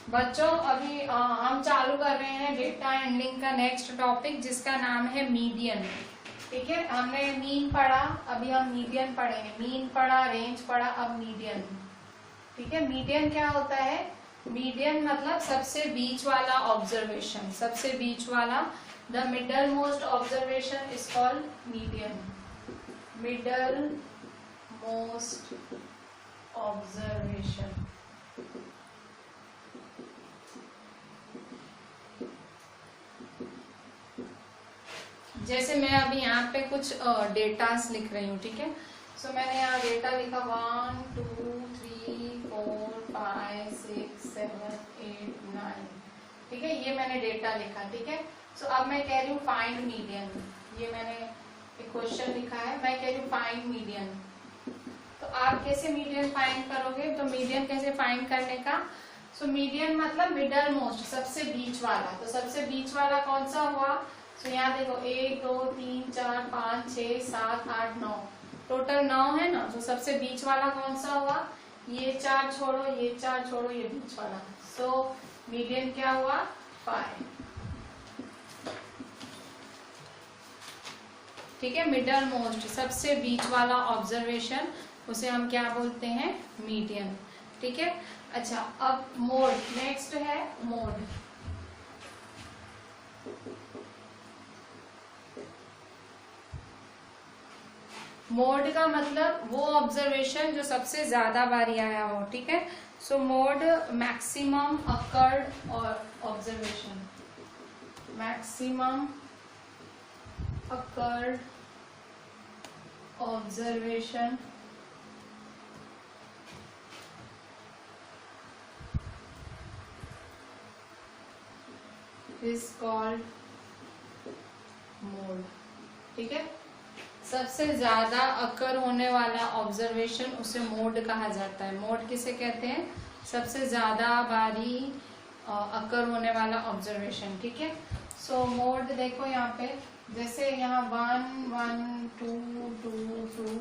बच्चों अभी हम चालू कर रहे हैं डेटा हैंडलिंग का नेक्स्ट टॉपिक, जिसका नाम है मीडियन। ठीक है, हमने मीन पढ़ा, अभी हम मीडियन पढ़ेंगे। मीन पढ़ा, रेंज पढ़ा, अब मीडियन। ठीक है, मीडियन क्या होता है? मीडियन मतलब सबसे बीच वाला ऑब्जर्वेशन, सबसे बीच वाला। The middle most observation is called median. Middle most observation. जैसे मैं अभी यहाँ पे कुछ डेटास लिख रही हूँ। ठीक है, सो मैंने यहाँ डेटा लिखा 1 2 3 4 5 6 7 8 9। ठीक है, ये मैंने डेटा लिखा। ठीक है, सो अब मैं कह रही हूँ फाइंड मीडियन। ये मैंने एक क्वेश्चन लिखा है, मैं कह रही हूँ फाइंड मीडियन। तो आप कैसे मीडियन फाइंड करोगे? तो मीडियन कैसे फाइंड करने का? सो मीडियन मतलब मिडल मोस्ट, सबसे बीच वाला। तो सबसे बीच वाला कौन सा हुआ? तो यहाँ देखो 1 2 3 4 5 6 7 8 9, टोटल 9 है ना। तो सबसे बीच वाला कौन सा हुआ? ये 4 छोड़ो, ये 4 छोड़ो, ये बीच वाला। सो मीडियन क्या हुआ? 5। ठीक है, मिडल मोस्ट, सबसे बीच वाला ऑब्जर्वेशन, उसे हम क्या बोलते हैं? मीडियन। ठीक है, अच्छा अब मोड, नेक्स्ट है मोड। मोड का मतलब वो ऑब्जर्वेशन जो सबसे ज्यादा बारी आया हो। ठीक है, सो मोड मैक्सिमम अकर्ड और observation, maximum occurred observation is called mode. ठीक है, सबसे ज्यादा अकर होने वाला ऑब्जर्वेशन उसे मोड कहा जाता है। मोड किसे कहते हैं? सबसे ज्यादा बारी अकर होने वाला ऑब्जर्वेशन। ठीक है, सो मोड देखो यहाँ पे, जैसे यहाँ 1 1 2 2 2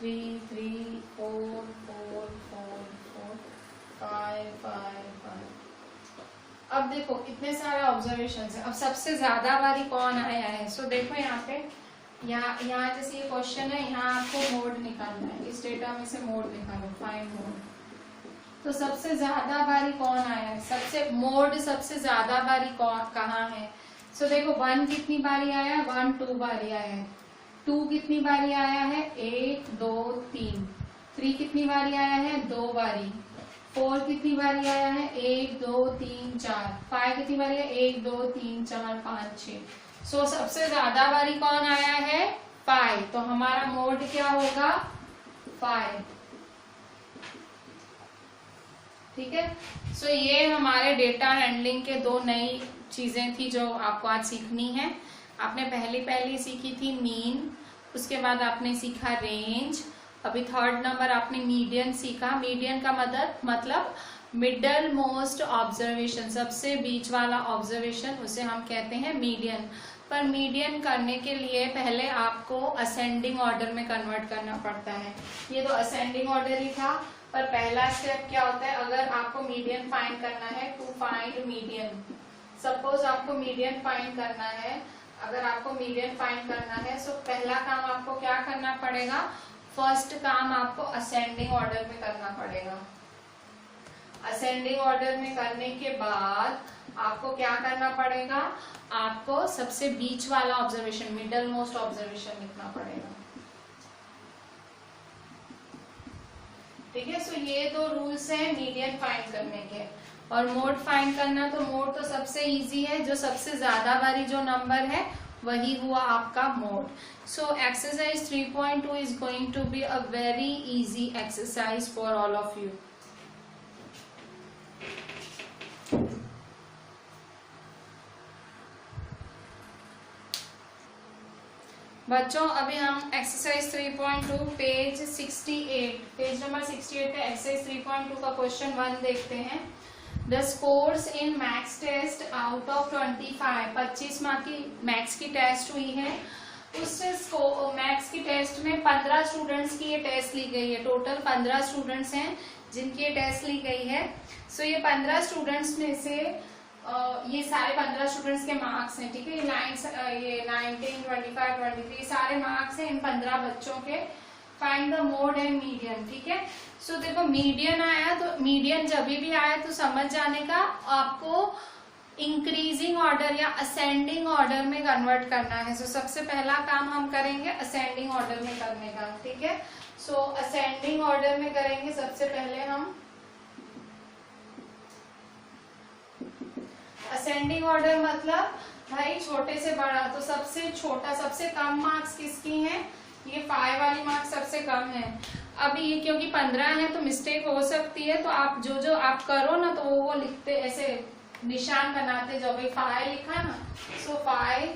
3 3 4 4 4 4 5 5 5। अब देखो इतने सारे ऑब्जर्वेशन है। अब सबसे ज्यादा बारी कौन आया है? सो देखो यहाँ पे, यहाँ जैसे ये क्वेश्चन है, यहाँ आपको मोड निकालना है। इस डेटा में से मोड निकालो, फाइंड मोड। तो सबसे ज्यादा बारी कौन आया है? सबसे ज्यादा बारी कहाँ है? सो देखो 1 कितनी बारी आया है? 1 2 बारी आया है। 2 कितनी बारी आया है? 1 2 3। 3 कितनी बारी आया है? 2 बारी। 4 कितनी बारी आया है? 1 2 3 4। 5 कितनी बारी है? 1 2 3 4 5 6। सो सबसे ज्यादा बारी कौन आया है? 5। तो हमारा मोड क्या होगा? 5। ठीक है, सो ये हमारे डेटा हैंडलिंग के 2 नई चीजें थी जो आपको आज सीखनी है। आपने पहली सीखी थी मीन, उसके बाद आपने सीखा रेंज, अभी 3rd नंबर आपने मीडियन सीखा। मीडियन का मतलब मिडल मोस्ट ऑब्जर्वेशन, सबसे बीच वाला ऑब्जर्वेशन, उसे हम कहते हैं मीडियन। पर मीडियन करने के लिए पहले आपको असेंडिंग ऑर्डर में कन्वर्ट करना पड़ता है। ये तो असेंडिंग ऑर्डर ही था, पर पहला स्टेप क्या होता है? अगर आपको मीडियन फाइंड करना है, टू फाइंड मीडियन, सपोज आपको मीडियन फाइंड करना है, अगर आपको मीडियन फाइंड करना है, सो पहला काम आपको क्या करना पड़ेगा? फर्स्ट काम आपको असेंडिंग ऑर्डर में करना पड़ेगा। असेंडिंग ऑर्डर में करने के बाद आपको क्या करना पड़ेगा? आपको सबसे बीच वाला ऑब्जर्वेशन, मिडल मोस्ट ऑब्जर्वेशन लिखना पड़ेगा। ठीक है, सो ये 2 रूल्स हैं मीडियन फाइंड करने के। और मोड फाइंड करना, तो मोड तो सबसे इजी है, जो सबसे ज्यादा बारी जो नंबर है वही हुआ आपका mode. So exercise 3.2 is going to be a very easy exercise for all of you. बच्चों अभी हम एक्सरसाइज 3.2 पेज 68, पेज नंबर 68 पे एक्सरसाइज 3.2 का क्वेश्चन 1 देखते हैं। The scores in maths test out of 25 mark की मैथ्स की टेस्ट हुई है। उस मैथ्स की टेस्ट में 15 स्टूडेंट्स की ये टेस्ट ली गई है। टोटल 15 स्टूडेंट्स हैं जिनकी ये टेस्ट ली गई है। सो ये 15 स्टूडेंट्स में से ये सारे 15 स्टूडेंट्स के मार्क्स हैं, ठीक है। ये 19, 25, 23 सारे मार्क्स हैं इन 15 बच्चों के। Find the mode and median, ठीक है। सो देखो मीडियन आया, तो मीडियन जब भी आया तो समझ जाने का आपको इंक्रीजिंग ऑर्डर या असेंडिंग ऑर्डर में कन्वर्ट करना है। सो सबसे पहला काम हम करेंगे असेंडिंग ऑर्डर में करने का, ठीक है। सो असेंडिंग ऑर्डर में करेंगे सबसे पहले हम असेंडिंग ऑर्डर, मतलब भाई छोटे से बड़ा, तो सबसे छोटा सबसे कम मार्क्स किसकी हैं, ये 5 वाली मार्क्स सबसे कम है। अब ये क्योंकि 15 है तो मिस्टेक हो सकती है, तो आप जो आप करो ना तो वो लिखते ऐसे निशान बनाते जाओ। भाई 5 लिखा ना, सो 5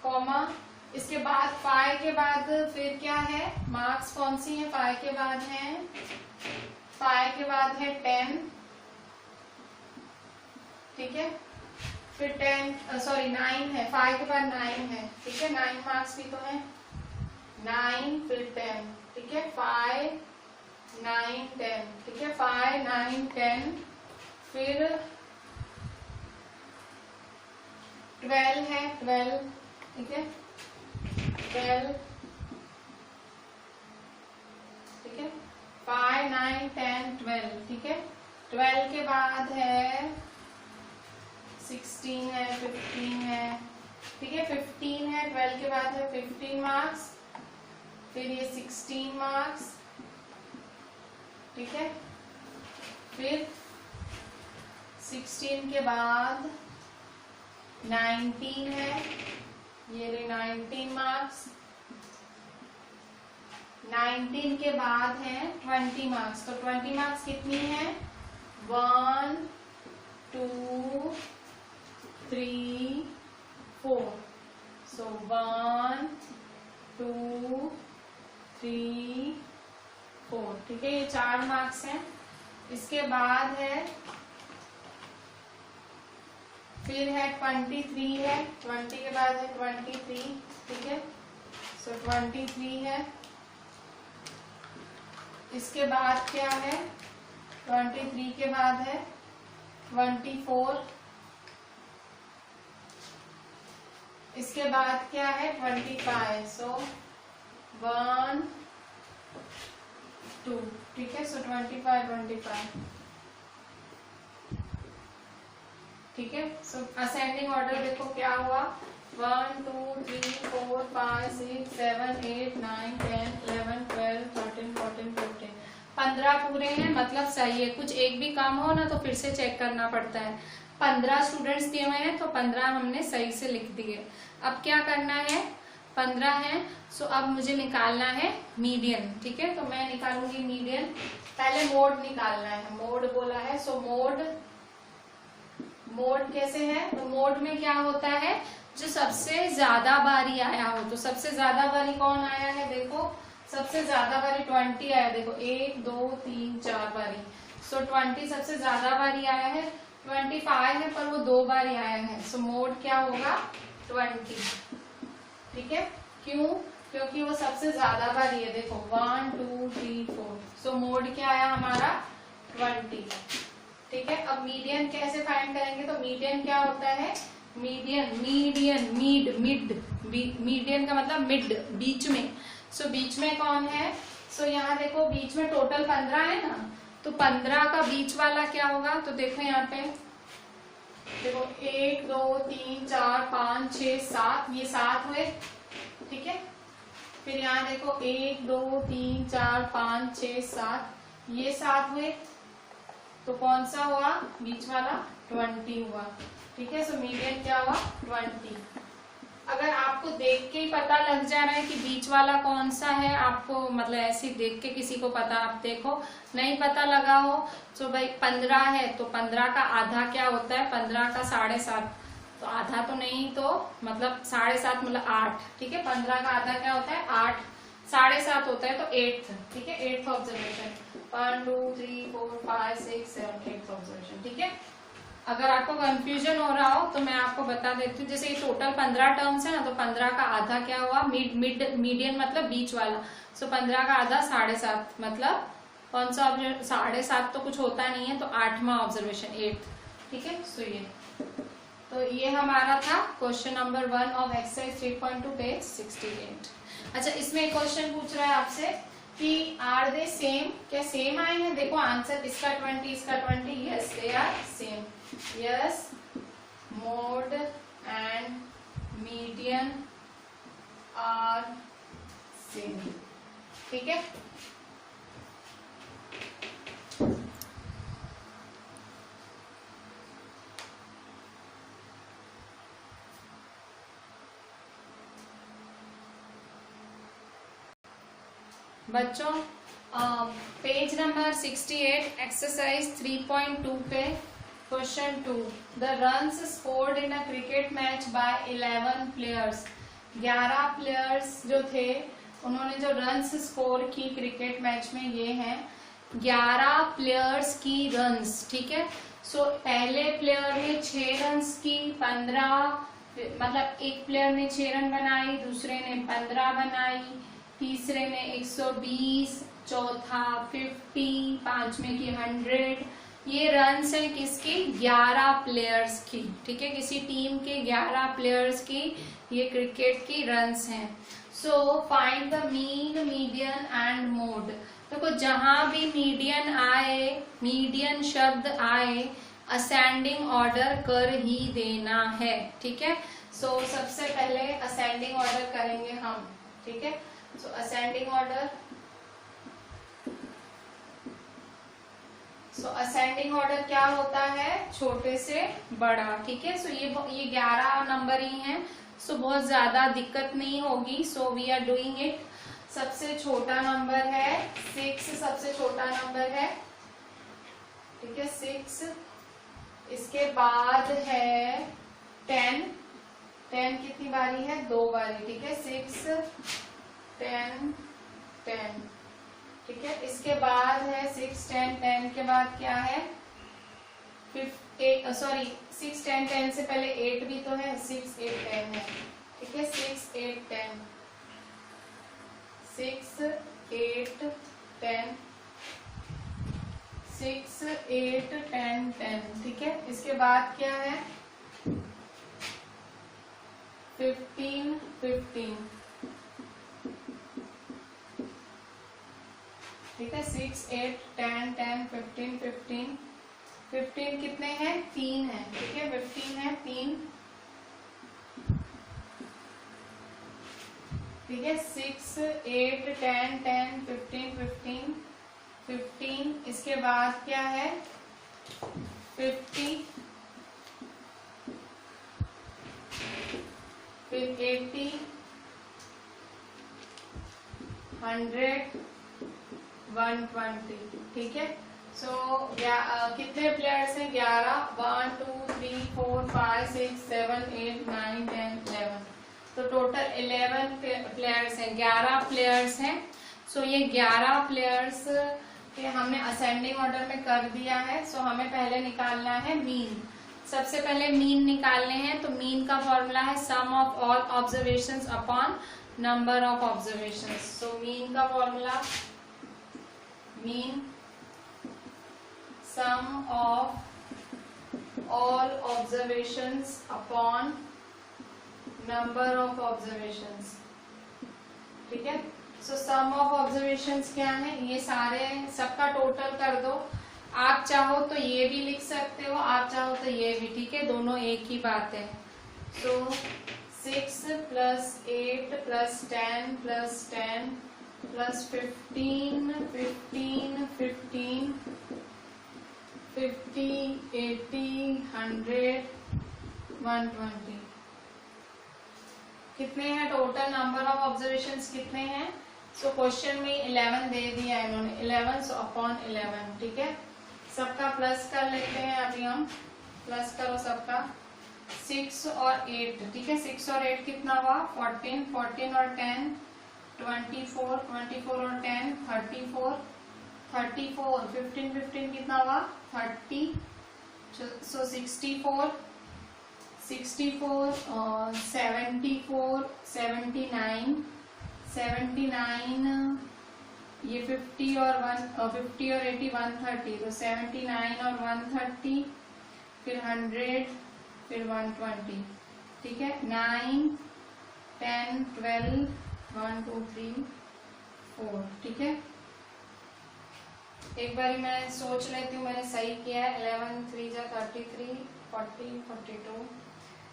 कॉमा, इसके बाद 5 के बाद फिर क्या है, मार्क्स कौन सी है, 5 के बाद है 10, ठीक है। फिर 9 है, 5 के बाद 9 है, ठीक है। 9 मार्क्स भी तो है, 9 फिर 10, ठीक है। 5, 9, 10, ठीक है। 5, 9, 10 फिर 12 है, 12, ठीक है। 12, ठीक है। 5, 9, 10, 12, ठीक है। 12 के बाद है 16 है, 15 है, ठीक है। 15 है, 12 के बाद है 15 मार्क्स, फिर ये 16 मार्क्स, ठीक है। फिर 16 के बाद 19 है, ये रहे 19 मार्क्स। 19 के बाद है 20 मार्क्स, तो 20 मार्क्स कितनी है, 1, 2, 3, 4, सो 1, 2, 3, 4, ठीक है। ये 4 मार्क्स हैं। इसके बाद है फिर है 23 है, 20 के बाद है 23, ठीक है। सो 23 है। इसके बाद क्या है, 23 के बाद है 24, इसके बाद क्या है 25, सो 1, 2, ठीक है। सो 25, ठीक है। सो असेंडिंग ऑर्डर देखो क्या हुआ, 1, 2, 3, 4, 5, 6, 7, 8, 9, 10, 11, 12, 13, 14, 15, 15 पूरे हैं, मतलब सही है। कुछ एक भी काम हो ना तो फिर से चेक करना पड़ता है। 15 स्टूडेंट्स दिए हुए हैं तो 15 हमने सही से लिख दिए। अब क्या करना है, 15 है, सो अब मुझे निकालना है मीडियन, ठीक है। तो मैं निकालूंगी मीडियन। पहले मोड निकालना है, मोड बोला है, सो मोड कैसे है, तो मोड में क्या होता है, जो सबसे ज्यादा बारी आया हो। तो सबसे ज्यादा बारी कौन आया है, देखो सबसे ज्यादा बारी 20 आया, देखो 1, 2, 3, 4 बारी। सो 20 सबसे ज्यादा बारी आया है। 25 है पर वो 2 बारी आया है, सो मोड क्या होगा 20, ठीक है। क्यों, क्योंकि वो सबसे ज्यादा बारी है, देखो 1, 2, 3, 4, सो मोड क्या आया हमारा 20, ठीक है। अब मीडियन कैसे फाइंड करेंगे, तो मीडियन क्या होता है, मीडियन का मतलब मिड, बीच में। सो बीच में कौन है, सो यहाँ देखो बीच में टोटल 15 है ना, तो 15 का बीच वाला क्या होगा, तो देखो यहाँ पे देखो 1, 2, 3, 4, 5, 6, 7, ये 7 हुए, ठीक है। फिर यहाँ देखो 1, 2, 3, 4, 5, 6, 7, ये 7 हुए, तो कौन सा हुआ बीच वाला 20 हुआ, ठीक है। सो मीडियन क्या हुआ 20। अगर आपको देख के ही पता लग जा रहा है कि बीच वाला कौन सा है, आपको मतलब ऐसे देख के किसी को पता, आप देखो नहीं पता लगा हो, तो भाई 15 है तो 15 का आधा क्या होता है, 15 का 7.5, तो आधा तो नहीं, तो मतलब 7.5 मतलब 8, ठीक है। 15 का आधा क्या होता है 8, 7.5 होता है, तो 8, ठीक है। 8th ऑब्जर्वेशन, 1, 2, 3, 4, 5, 6, 7, 8th ऑब्जर्वेशन, ठीक है। अगर आपको कंफ्यूजन हो रहा हो तो मैं आपको बता देती हूँ, जैसे ये टोटल 15 टर्म्स है ना, तो 15 का आधा क्या हुआ मीडियन मतलब बीच वाला, सो 15 का आधा 7.5 मतलब कौन सा ऑब्जर्व 7.5 तो कुछ होता नहीं है, तो 8वां ऑब्जर्वेशन 8th, ठीक है। सो ये हमारा था question number 1 of exercise 3.2 page 68। अच्छा, इसमें एक क्वेश्चन पूछ रहा है आपसे कि आर दे सेम, क्या सेम आए हैं? देखो आंसर, इसका 20 इसका 20, yes they are same, yes mode and median are same, ठीक है। बच्चों पेज नंबर 68 एक्सरसाइज 3.2 पे question 2, the runs scored in a cricket match by 11 players. 11 players जो थे उन्होंने जो रन्स स्कोर की क्रिकेट मैच में, ये हैं 11 प्लेयर्स की रन्स, ठीक है। सो पहले प्लेयर ने 6 रन्स की, 15 मतलब एक प्लेयर ने 6 रन बनाई, दूसरे ने 15 बनाई, तीसरे ने 120, चौथा 50, पांचवे की 100। ये रन्स हैं किसकी? 11 प्लेयर्स की, ठीक है। किसी टीम के 11 प्लेयर्स की ये क्रिकेट की रन्स हैं। So find the mean, median and mode. देखो जहां भी मीडियन आए, मीडियन शब्द आए, असेंडिंग ऑर्डर कर ही देना है, ठीक है। सो सबसे पहले असेंडिंग ऑर्डर करेंगे हम, ठीक है। सो असेंडिंग ऑर्डर, सो असेंडिंग ऑर्डर क्या होता है? छोटे से बड़ा, ठीक है। सो ये 11 नंबर ही हैं, सो बहुत ज्यादा दिक्कत नहीं होगी। So we are doing it. सबसे छोटा नंबर है 6, सबसे छोटा नंबर है, ठीक है 6। इसके बाद है 10, 10 कितनी बारी है? 2 बारी, ठीक है। 6, 10, 10, ठीक है। इसके बाद है 6, 10, 10 के बाद क्या है? 6, 10, 10 से पहले 8 भी तो है, 6, 8, 10 है, ठीक है। 6, 8, 10, 6, 8, 10, 6, 8, 10, 10, ठीक है। इसके बाद क्या है? 15, 15, ठीक है। 6, 8, 10, 10, 15, 15, 15 कितने हैं? 3 है, ठीक है। 15 है, 3, ठीक है। 6, 8, 10, 10, 15, 15, 15। इसके बाद क्या है? 50, फिर 80, 100, 120, ठीक है। सो कितने प्लेयर्स हैं? 11, 1, 2, 3, 4, 5, 6, 7, 8, 9, 10, 11। तो टोटल 11 प्लेयर्स हैं, 11 प्लेयर्स हैं। सो ये 11 प्लेयर्स के हमने असेंडिंग ऑर्डर में कर दिया है। सो हमें पहले निकालना है मीन। सबसे पहले मीन निकालने हैं, तो मीन का फॉर्मूला है sum of all observations upon number of observations. So mean का formula, mean sum of all observations upon number of observations, ठीक है। सो सम ऑफ ऑब्जर्वेशंस क्या है? ये सारे सबका टोटल कर दो। आप चाहो तो ये भी लिख सकते हो, आप चाहो तो ये भी, ठीक है। दोनों एक ही बात है। सो 6 प्लस 8 प्लस 10 प्लस 10 प्लस 15, 15, 15, 50, 80, 100, 120। कितने हैं टोटल नंबर ऑफ ऑब्जर्वेशंस? कितने हैं? सो क्वेश्चन में 11 दे दिया है इन्होंने, 11 सो अपॉन 11, ठीक है। सबका प्लस कर लेते हैं, अभी हम प्लस करो सबका। 6 और 8, ठीक है। 6 और 8 कितना हुआ? 14, 14 और 10 24, 24 और 10 34, 34, 15, 15 कितना हुआ? 30। सो 64, 64, 74, 79, 79, ये 50 और 80 130, तो 79 और 130, फिर 100, फिर 120, ठीक है। 9 10 12 1 2 3 4, ठीक है। एक बारी मैं सोच लेती हूँ मैंने सही किया है। 11 3 जा 33 40 42,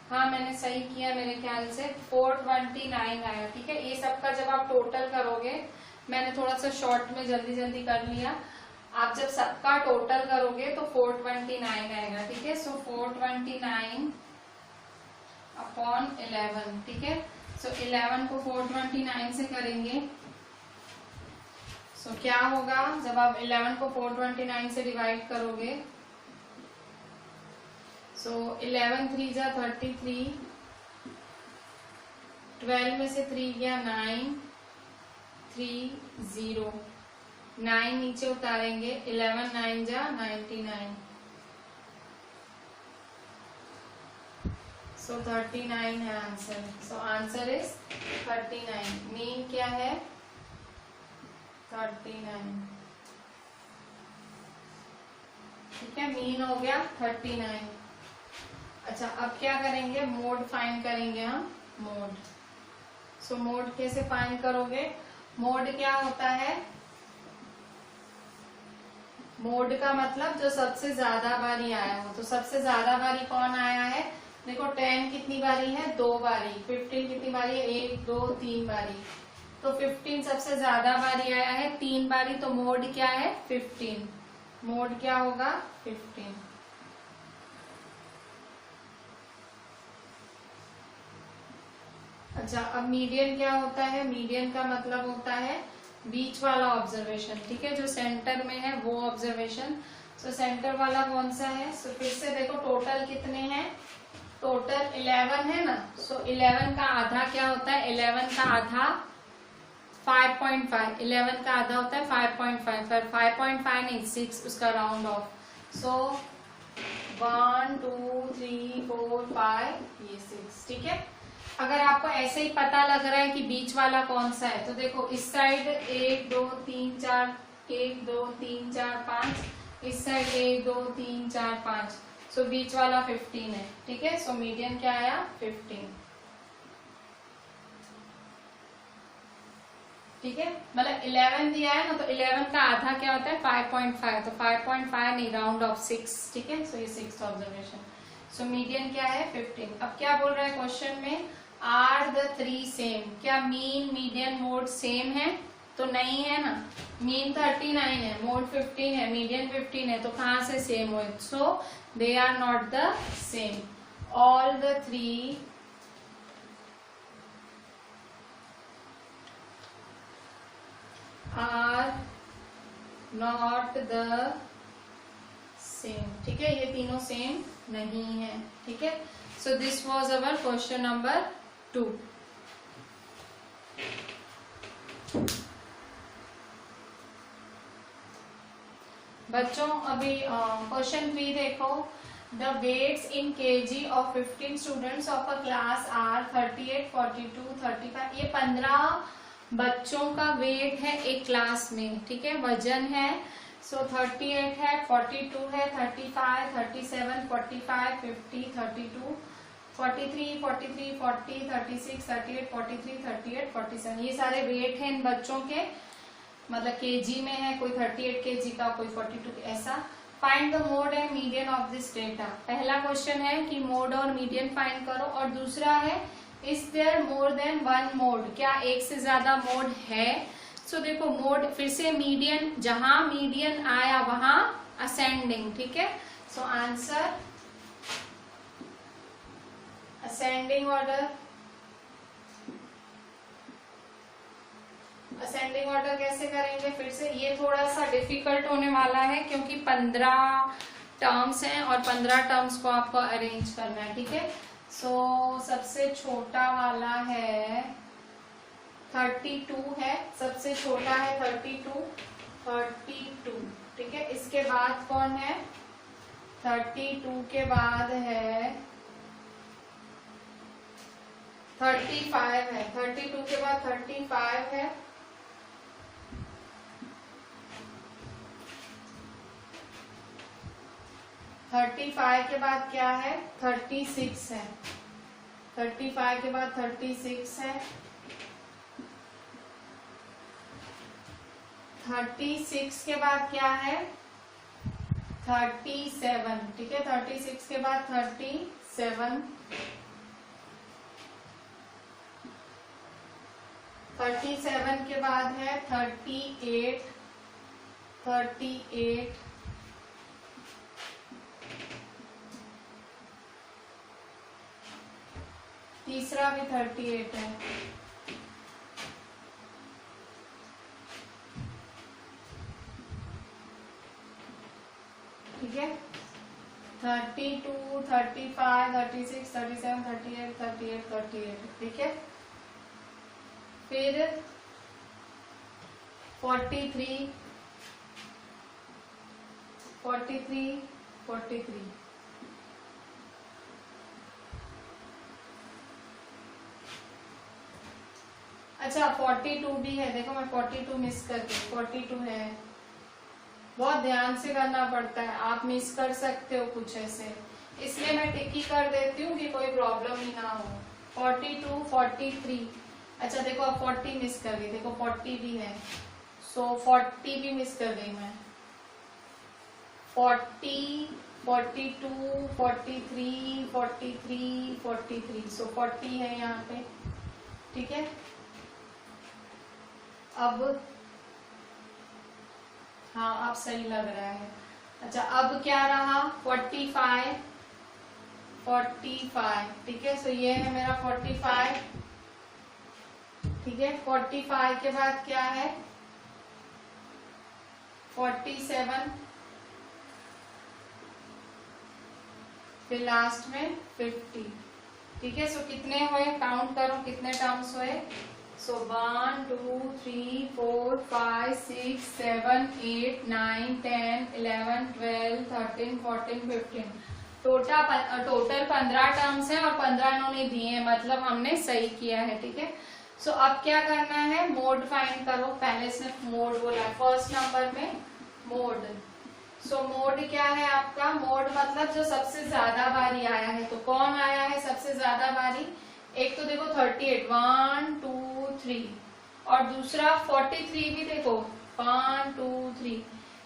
हाँ मैंने सही किया मेरे ख्याल से। 429 आया, ठीक है। ये सबका जब आप टोटल करोगे, मैंने थोड़ा सा शॉर्ट में जल्दी जल्दी कर लिया, आप जब सबका टोटल करोगे तो 429 आएगा, ठीक है। सो 429 अपॉन 11, ठीक है। सो 11 को 429 से करेंगे, सो क्या होगा जब आप 11 को 429 से डिवाइड करोगे। सो 11 3 जा 33, 12 में से 3 गया 9 3 0, 9 नीचे उतारेंगे, 11 9 जा 99, सो 39 है answer. So answer is 39। Mean क्या है? 39, ठीक है। मीन हो गया 39। अच्छा, अब क्या करेंगे? मोड फाइंड करेंगे हम, मोड। सो मोड कैसे फाइंड करोगे? मोड क्या होता है? मोड का मतलब जो सबसे ज्यादा बारी आया हो। तो सबसे ज्यादा बारी कौन आया है? देखो 10 कितनी बारी है? 2 बारी। 15 कितनी बारी है? 1 2 3 बारी। तो 15 सबसे ज्यादा बारी आया है, 3 बारी। तो मोड क्या है? 15। मोड क्या होगा? 15। अच्छा, अब मीडियन क्या होता है? मीडियन का मतलब होता है बीच वाला ऑब्जर्वेशन, ठीक है। जो सेंटर में है वो ऑब्जर्वेशन। सो सेंटर वाला कौन सा है? सो फिर से देखो टोटल कितने हैं? टोटल 11 है ना। सो 11 का आधा क्या होता है? 11 का आधा 5.5। 11 का आधा होता है 5.5, फिर 5.5 नहीं 6, उसका राउंड ऑफ। सो 1 2 3 4 5, ये 6, ठीक है। अगर आपको ऐसे ही पता लग रहा है कि बीच वाला कौन सा है, तो देखो इस साइड 1 2 3 4, 1 2 3 4 5, इस साइड 1 2 3 4 5। सो बीच वाला 15 है, ठीक है। सो मीडियन क्या आया? 15, ठीक है। मतलब 11 दिया है ना, तो 11 का आधा क्या होता है? 5.5। तो 5.5 नहीं, राउंड ऑफ 6, ठीक है। सो ये 6th ऑब्जर्वेशन। सो मीडियन क्या है? 15। अब क्या बोल रहा है क्वेश्चन में? Are the 3 same? क्या मीन मीडियन मोड सेम है? तो नहीं है ना। मीन 39 है, मोड 15 है, मीडियन 15 है, तो कहां से सेम हो? So they are not the same. All the 3 are not the same, ठीक है। ये तीनों सेम नहीं है, ठीक है। So this was our question number 2। बच्चों अभी क्वेश्चन 3 देखो। The weights in kg of 15 students of a class are 38 42 35। ये 15 बच्चों का वेट है एक क्लास में, ठीक है। वजन है। सो 38 है, 42 है, 35 37 45 50 32 43 43 40 36 38 43 38 47। ये सारे वेट हैं इन बच्चों के, मतलब केजी में है। कोई 38 केजी का, कोई 42, ऐसा। Find the mode and median of this data. पहला क्वेश्चन है कि मोड और मीडियन फाइंड करो, और दूसरा है is there more than 1 mode? क्या एक से ज्यादा मोड है? सो देखो मोड, फिर से मीडियन, जहां मीडियन आया वहां असेंडिंग, ठीक है। So answer ascending order. Ascending order कैसे करेंगे? फिर से ये थोड़ा सा डिफिकल्ट होने वाला है, क्योंकि 15 टर्म्स हैं और 15 टर्म्स को आपको अरेंज करना है, ठीक है। सो सबसे छोटा वाला है 32 है, सबसे छोटा है 32, ठीक है। इसके बाद कौन है? 32 के बाद है 35 है, 32 के बाद 35 है, 35 के बाद क्या है? 36 है। 35 के बाद 36 है। 36 के बाद क्या है? 37, ठीक है। 36 के बाद 37, 37 के बाद है 38, 38, तीसरा भी 38 है। ठीक है। 32, 35, 36, 37, 38, 38, 38, ठीक है। फिर 43, 43, 43, अच्छा 42 भी है। देखो मैं 42 मिस कर दी, 42 है। बहुत ध्यान से करना पड़ता है, आप मिस कर सकते हो कुछ ऐसे, इसलिए मैं टिक कर देती हूँ कि कोई प्रॉब्लम ही ना हो। 42, 43, अच्छा देखो अब 40 मिस कर गई, देखो 40 भी है, सो 40 भी मिस कर गई मैं। 40, 42, 43, 43, 43, सो 40 है यहाँ पे, ठीक है। अब हाँ अब सही लग रहा है। अच्छा अब क्या रहा? 45, 45, ठीक है। सो ये है मेरा 45, ठीक है। 45 के बाद क्या है? 47, फिर लास्ट में 50, ठीक है। सो कितने हुए? काउंट करो कितने टर्म्स हुए। सो 1, 2, 3, 4, 5, 6, 7, 8, 9, 10, 11, 12, 13, 14, 15, टोटल 15 टर्म्स हैं और 15 इन्होंने दिए हैं, मतलब हमने सही किया है, ठीक है। सो अब क्या करना है? मोड फाइंड करो। पहले इसने मोड बोला है फर्स्ट नंबर में, मोड। सो मोड क्या है आपका? मोड मतलब जो सबसे ज्यादा बारी आया है। तो कौन आया है सबसे ज्यादा बारी? एक तो देखो 38, 1, 2, 3, और दूसरा 43 भी देखो 1, 2, 3।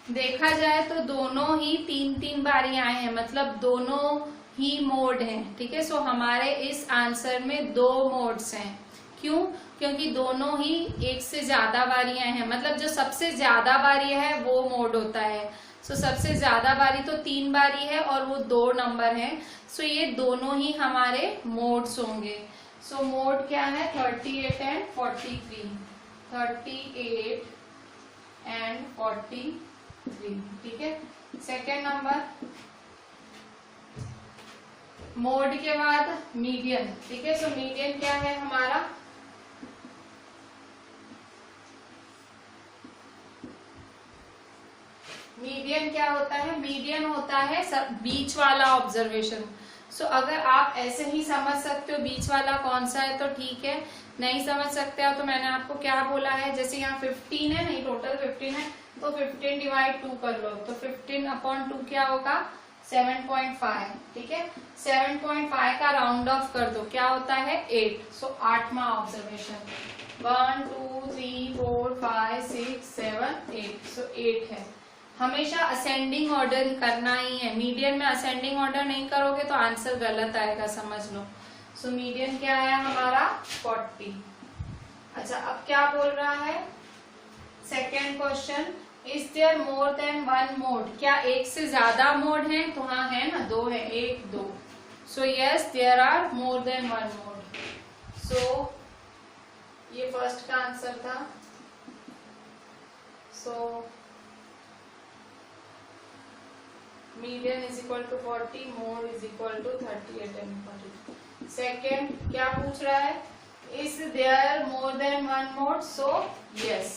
देखा जाए तो दोनों ही 3-3 बारी आए हैं, मतलब दोनों ही मोड हैं, ठीक है। सो हमारे इस आंसर में 2 मोड्स हैं। क्यों? क्योंकि दोनों ही एक से ज्यादा बारी आए हैं, मतलब जो सबसे ज्यादा बारी है वो मोड होता है। सो सबसे ज्यादा बारी तो 3 बारी है और वो 2 नंबर है। सो ये दोनों ही हमारे मोड्स होंगे। सो मोड क्या है? 38 एंड 43, 38 एंड 43, ठीक है। सेकेंड नंबर, मोड के बाद मीडियन, ठीक है। सो मीडियन क्या है हमारा? मीडियन क्या होता है? मीडियन होता है बीच वाला ऑब्जर्वेशन। सो अगर आप ऐसे ही समझ सकते हो बीच वाला कौन सा है तो ठीक है, नहीं समझ सकते हो तो मैंने आपको क्या बोला है, जैसे यहाँ 15 है, नहीं टोटल 15 है, तो 15 डिवाइड 2 कर लो, तो 15/2 क्या होगा? 7.5, ठीक है। 7.5 का राउंड ऑफ कर दो, क्या होता है? 8। सो 8वां ऑब्जर्वेशन, 1, 2, 3, 4, 5, 6, 7, 8, सो 8 है। हमेशा असेंडिंग ऑर्डर करना ही है। मीडियन में असेंडिंग ऑर्डर नहीं करोगे तो आंसर गलत आएगा, समझ लो। सो मीडियन क्या आया हमारा? 40। अच्छा अब क्या बोल रहा है? Second question, is there more than 1 mode? क्या एक से ज्यादा मोड है? तो हाँ है ना, 2 है, 1, 2। So yes there are more than 1 mode. So ये फर्स्ट का आंसर था। So median is equal to 40, mode is equal to 38 and 40। Second क्या पूछ रहा है? Is there more than 1 mode? So yes,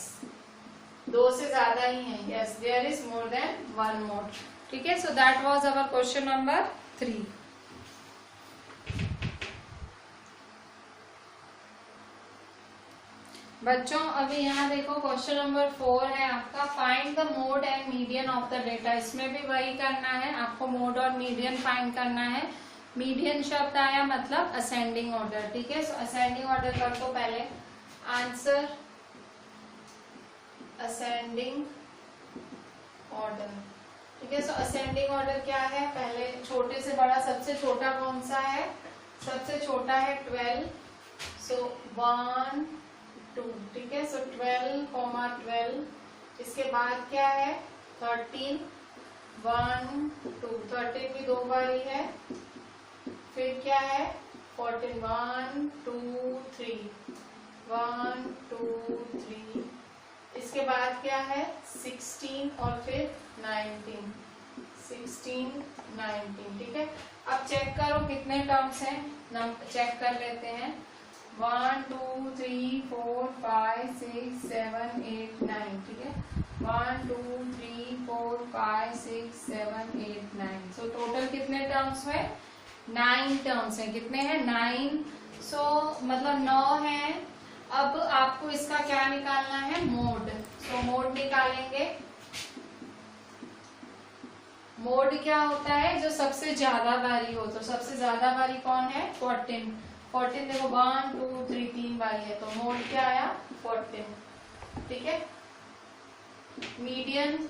2 से ज्यादा ही है। Yes there is more than 1 mode, ठीक है। So that was our question number 3। बच्चों अभी यहाँ देखो क्वेश्चन नंबर 4 है आपका, find the mode and median of the data. इसमें भी वही करना है आपको, मोड और मीडियन फाइंड करना है। मीडियन शब्द आया मतलब असेंडिंग ऑर्डर, ठीक है। सो असेंडिंग ऑर्डर कर दो पहले, आंसर असेंडिंग ऑर्डर, ठीक है। सो असेंडिंग ऑर्डर क्या है, पहले छोटे से बड़ा, सबसे छोटा कौन सा है, सबसे छोटा है 12, सो 1 2, ठीक है। सो 12, इसके बाद क्या है 13, 1 2, 13 भी 2 बारी है। फिर क्या है 14, 1 2 3, 1 2 3, इसके बाद क्या है 16 और फिर 19, 16 19, ठीक है। अब चेक करो कितने टर्म्स हैं, चेक कर लेते हैं। 1 2 3 4 5 6 7 8 9, ठीक है। 1 2 3 4 5 6 7 8 9, सो टोटल कितने टर्म्स हुए, 9 टर्म्स हैं। कितने हैं 9, सो मतलब 9 है। अब आपको इसका क्या निकालना है, मोड। सो मोड निकालेंगे। मोड क्या होता है, जो सबसे ज्यादा बारी हो। तो सबसे ज्यादा बारी कौन है 14, 14 देखो 1 2 3 3 बारी है, तो मोड क्या आया 14, ठीक है। मीडियन,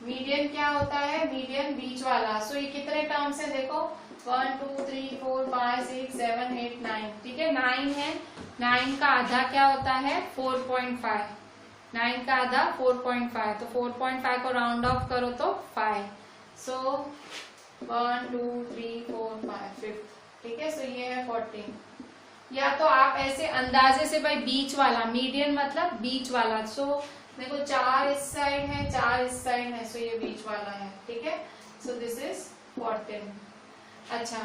मीडियन क्या होता है, मीडियन बीच वाला। सो ये कितने टर्म्स है देखो 1 2 3 4 5 6 7 8 9, ठीक है। 9 है, 9 का आधा क्या होता है 4.5, 9 का आधा 4.5, तो 4.5 को राउंड ऑफ करो तो 5, सो 1 2 3 4 5 5, ठीक है। सो ये है 14। या तो आप ऐसे अंदाजे से भाई बीच वाला, मीडियन मतलब बीच वाला। सो देखो 4 इस साइड है 4 इस साइड है, सो ये बीच वाला है, ठीक है। So this is 14। अच्छा,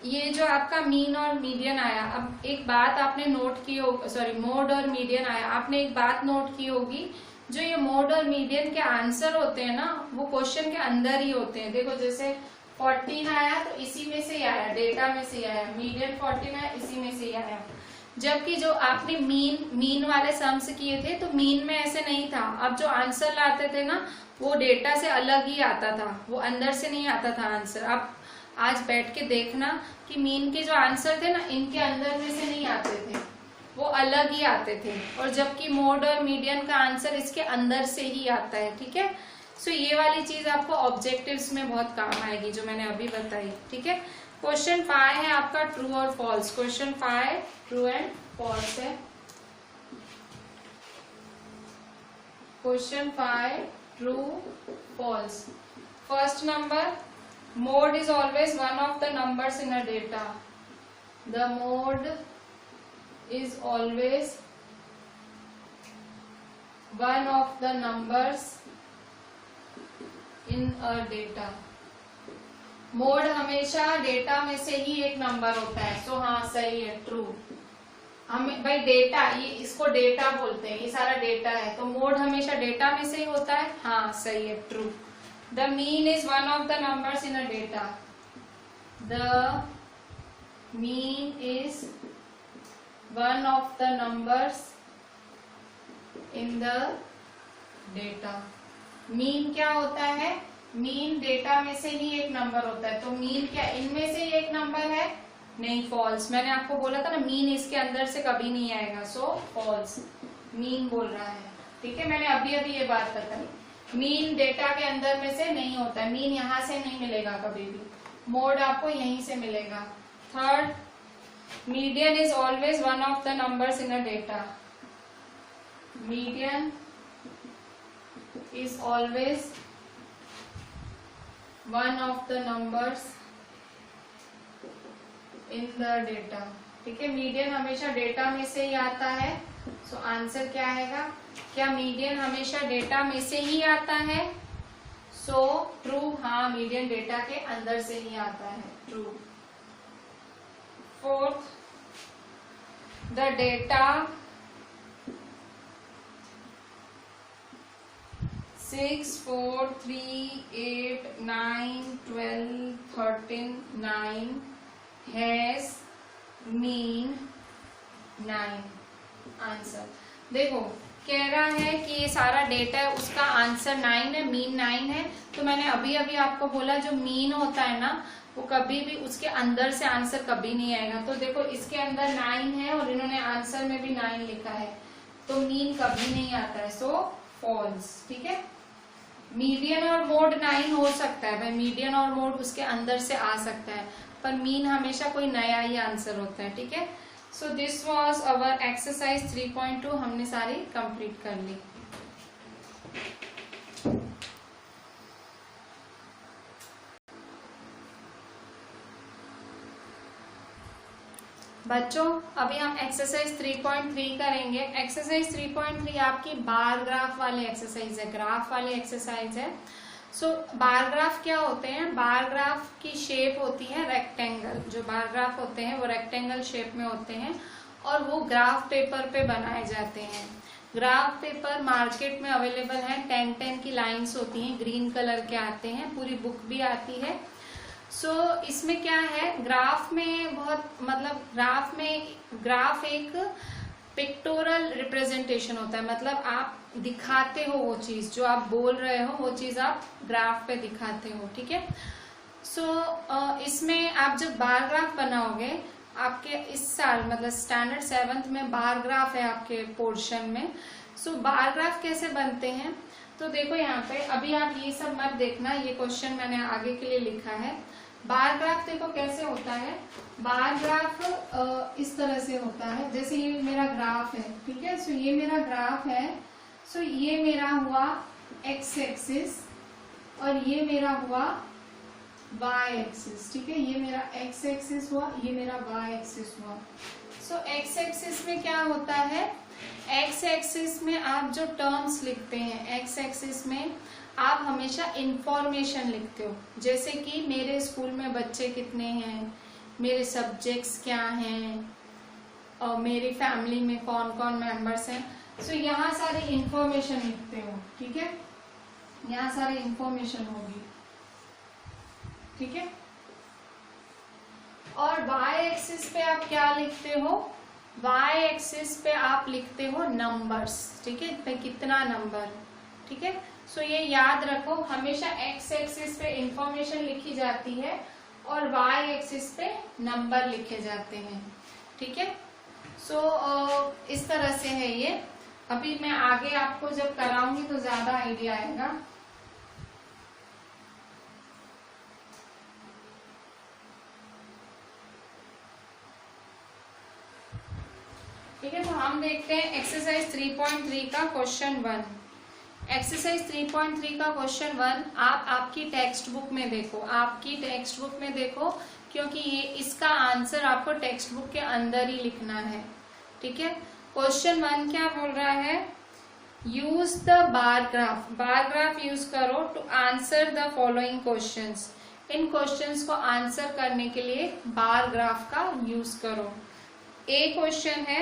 ये जो आपका मीन और मीडियन आया, अब एक बात आपने नोट की हो, सॉरी मोड और मीडियन आया, आपने एक बात नोट की होगी, जो ये मोड और मीडियन के आंसर होते हैं ना, वो क्वेश्चन के अंदर ही होते हैं। देखो जैसे 14 आया तो इसी में से ही आया, डेटा में से ही आया। मीडियन 14 आया, इसी में से ही आया। जबकि जो आपने मीन वाले सम्स किए थे, तो मीन में ऐसे नहीं था। अब जो आंसर लाते थे ना, वो डेटा से अलग ही आता था, वो अंदर से नहीं आता था आंसर। अब आज बैठ के देखना कि मीन के जो आंसर थे ना, इनके अंदर में से नहीं आते थे, वो अलग ही आते थे। और जबकि मोड और मीडियन का आंसर इसके अंदर से ही आता है, ठीक है। सो ये वाली चीज आपको ऑब्जेक्टिव्स में बहुत काम आएगी, जो मैंने अभी बताई, ठीक है। क्वेश्चन 5 है आपका ट्रू और false. Question 5 true and false है। Question 5 true false. First number, mode is always one of the numbers in a data. The mode is always one of the numbers in a data. Mode हमेशा data में से ही एक number होता है। सो हाँ सही है, ट्रू। हमें भाई डेटा, ये इसको डेटा बोलते हैं, ये सारा डेटा है, तो मोड हमेशा डेटा में से ही होता है। हाँ सही है, true. The mean is one of the numbers in a data. The mean is one of the numbers in the data. Mean क्या होता है, मीन डेटा में से ही एक नंबर होता है। तो मीन क्या इनमें से ही एक नंबर है, नहीं, फॉल्स। मैंने आपको बोला था ना, मीन इसके अंदर से कभी नहीं आएगा, सो फॉल्स। मीन बोल रहा है, ठीक है। मैंने अभी अभी ये बात बताई, मीन डेटा के अंदर में से नहीं होता है, मीन यहां से नहीं मिलेगा कभी भी, मोड आपको यहीं से मिलेगा। Third, median is always one of the numbers in a data. Median is always one of the numbers in the data, ठीक है। मीडियन हमेशा डेटा में से ही आता है। सो आंसर क्या आएगा, क्या मीडियन हमेशा डेटा में से ही आता है? सो ट्रू, हाँ मीडियन डेटा के अंदर से ही आता है, true. Fourth, the data 6 4 3 8 9 12 13 9 has mean 9, answer. देखो कह रहा है कि ये सारा डेटा है, उसका आंसर 9 है, मीन 9 है। तो मैंने अभी अभी आपको बोला जो मीन होता है ना वो कभी भी उसके अंदर से आंसर कभी नहीं आएगा। तो देखो इसके अंदर 9 है और इन्होंने आंसर में भी 9 लिखा है, तो मीन कभी नहीं आता है, सो फॉल्स। ठीक है, मीडियन और मोड 9 हो सकता है भाई, मीडियन और मोड उसके अंदर से आ सकता है, पर मीन हमेशा कोई नया ही आंसर होता है। ठीक है, so this was our exercise 3.2, हमने सारी कंप्लीट कर ली। बच्चों अभी हम एक्सरसाइज 3.3 करेंगे। एक्सरसाइज 3.3 आपकी बार ग्राफ वाली एक्सरसाइज है, ग्राफ वाली एक्सरसाइज है। सो बार ग्राफ क्या होते हैं? बार ग्राफ की शेप होती है रेक्टेंगल। जो बार ग्राफ होते हैं वो रेक्टेंगल शेप में होते हैं और वो ग्राफ पेपर पे बनाए जाते हैं। ग्राफ पेपर मार्केट में अवेलेबल है, 10-10 की लाइंस होती हैं, ग्रीन कलर के आते हैं, पूरी बुक भी आती है। सो इसमें क्या है, ग्राफ में बहुत मतलब ग्राफ एक पिक्टोरल रिप्रेजेंटेशन होता है, मतलब आप दिखाते हो वो चीज जो आप बोल रहे हो, वो चीज आप ग्राफ पे दिखाते हो। ठीक है, सो इसमें आप जब बार ग्राफ बनाओगे, आपके इस साल मतलब स्टैंडर्ड 7th में बार ग्राफ है आपके पोर्शन में। सो बार ग्राफ कैसे बनते हैं, तो देखो यहाँ पे अभी आप ये सब मत देखना, ये क्वेश्चन मैंने आगे के लिए लिखा है। बार ग्राफ देखो कैसे होता है, बार ग्राफ इस तरह से होता है, जैसे ये मेरा ग्राफ है। ठीक है, सो ये मेरा ग्राफ है। सो ये मेरा हुआ एक्स एक्सिस और ये मेरा हुआ वाई एक्सिस। ठीक है, ये मेरा एक्स एक्सिस हुआ, ये मेरा वाई एक्सिस हुआ। सो एक्स एक्सिस में क्या होता है, एक्स एक्सिस में आप जो टर्म्स लिखते हैं, एक्स एक्सिस में आप हमेशा इंफॉर्मेशन लिखते हो, जैसे कि मेरे स्कूल में बच्चे कितने हैं, मेरे सब्जेक्ट्स क्या हैं और मेरी फैमिली में कौन कौन मेंबर्स हैं। सो यहाँ सारी इंफॉर्मेशन लिखते हो। ठीक है, यहाँ सारी इंफॉर्मेशन होगी। ठीक है, और वाई एक्सिस पे आप क्या लिखते हो, वाई एक्सिस पे आप लिखते हो नंबर्स। ठीक है, कितना नंबर। ठीक है, सो ये याद रखो, हमेशा एक्स एक्सिस पे इंफॉर्मेशन लिखी जाती है और वाई एक्सिस पे नंबर लिखे जाते हैं। ठीक है, सो इस तरह से है ये। अभी मैं आगे आपको जब कराऊंगी तो ज्यादा आइडिया आएगा। ठीक है, तो हम देखते हैं एक्सरसाइज 3.3 का क्वेश्चन 1। एक्सरसाइज 3.3 का क्वेश्चन 1 आप आपकी टेक्स्ट बुक में देखो, आपकी टेक्स्ट बुक में देखो, क्योंकि ये इसका आंसर आपको टेक्स्ट बुक के अंदर ही लिखना है। ठीक है, क्वेश्चन 1 क्या बोल रहा है, use the bar graph. Bar graph use करो to answer the following questions. इन क्वेश्चंस को आंसर करने के लिए बार ग्राफ का यूज करो। ए क्वेश्चन है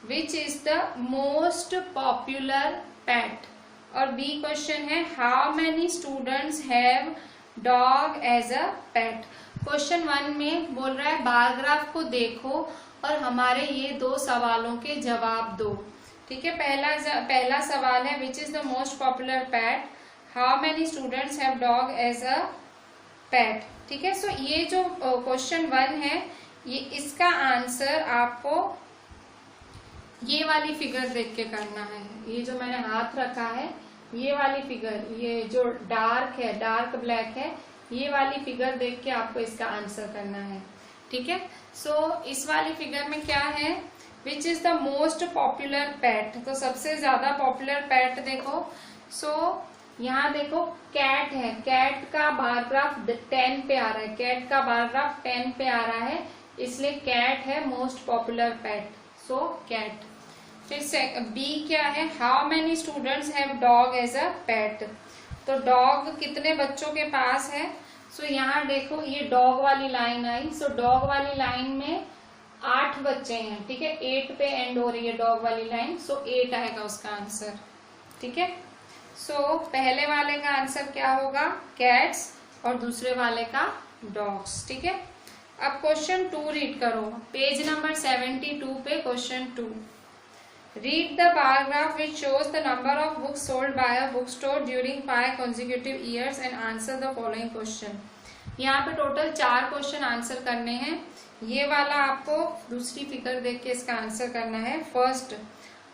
which is the most popular pet, और बी क्वेश्चन है how many students have dog as a pet. Question 1 में बोल रहा है बार ग्राफ को देखो और हमारे ये 2 सवालों के जवाब दो। ठीक है, पहला सवाल है which is the most popular pet, how many students have dog as a pet. ठीक है, सो ये जो क्वेश्चन 1 है, ये इसका आंसर आपको ये वाली फिगर देख के करना है। ये जो मैंने हाथ रखा है, ये वाली फिगर, ये जो डार्क है, डार्क ब्लैक है, ये वाली फिगर देख के आपको इसका आंसर करना है। ठीक है, सो इस वाली फिगर में क्या है, which is the most popular pet, तो सबसे ज्यादा पॉपुलर पेट देखो। सो यहाँ देखो कैट है, कैट का बार ग्राफ 10 पे आ रहा है, कैट का बार ग्राफ 10 पे आ रहा है, इसलिए कैट है most popular pet, so cat. फिर से बी क्या है, how many students have dog as a pet, तो डॉग कितने बच्चों के पास है। सो यहाँ देखो ये डॉग वाली लाइन आई, सो डॉग वाली लाइन में 8 बच्चे हैं। ठीक है, 8 पे एंड हो रही है डॉग वाली लाइन, सो 8 आएगा उसका आंसर। ठीक है, सो पहले वाले का आंसर क्या होगा, कैट्स, और दूसरे वाले का डॉग्स। ठीक है, अब क्वेश्चन 2 रीड करो, पेज नंबर 72 पे question 2। Read the paragraph which shows the number of books sold by a bookstore during 5 consecutive years and answer the following question. यहाँ पे टोटल 4 क्वेश्चन आंसर करने हैं. ये वाला आपको दूसरी फिगर देख के इसका आंसर करना है. First,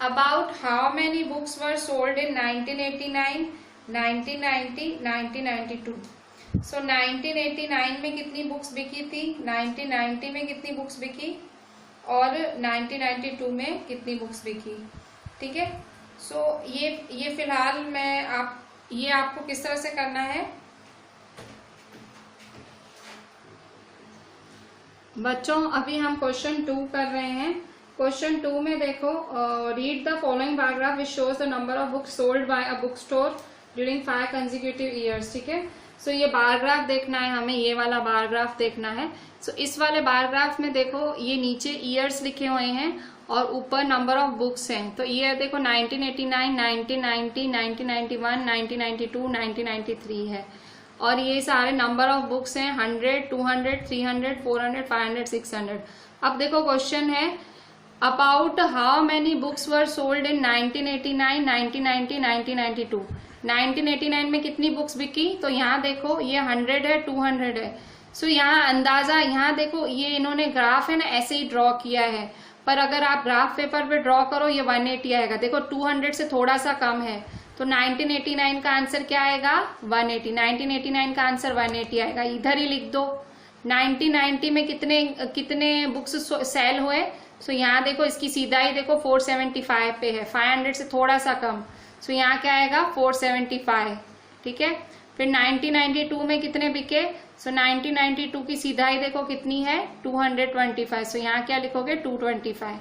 about how many books were sold in 1989, 1990, 1992. सो 1989 में कितनी बुक्स बिकी थी, 1990 में कितनी बुक्स बिकी और 1992 में कितनी बुक्स बिकी. ठीक है. सो ये फिलहाल ये आपको किस तरह से करना है बच्चों. अभी हम क्वेश्चन 2 कर रहे हैं. क्वेश्चन 2 में देखो, read the following paragraph which shows the number of books sold by a book store during 5 consecutive years. ठीक है. सो ये बार ग्राफ देखना है हमें, ये वाला बार ग्राफ देखना है. सो इस वाले बार ग्राफ में देखो, ये नीचे ईयर्स लिखे हुए हैं और ऊपर नंबर ऑफ बुक्स हैं. तो ये देखो 1989, 1990, 1991, 1992, 1993 है. और ये सारे नंबर ऑफ बुक्स हैं 100, 200, 300, 400, 500, 600. अब देखो क्वेश्चन है about how many books were sold in 1989, 1990, 1992. 1989 में कितनी बुक्स बिकी. तो यहाँ देखो ये 100 है, 200 है. सो यहाँ अंदाजा, यहाँ देखो ये इन्होंने ग्राफ है ना ऐसे ही ड्रॉ किया है, पर अगर आप ग्राफ पेपर पे ड्रॉ करो ये 180 आएगा. देखो 200 से थोड़ा सा कम है, तो 1989 का आंसर क्या आएगा, 180. 1989 का आंसर 180 आएगा. इधर ही लिख दो 1990 में कितने बुक्स सेल हुए. सो यहाँ देखो इसकी सीधा ही देखो 475 पे है, 500 से थोड़ा सा कम. सो यहाँ क्या आएगा 475. ठीक है. फिर 1992 में कितने बिके. सो 1992 की सीधा ही देखो कितनी है 225. सो यहाँ क्या लिखोगे 225.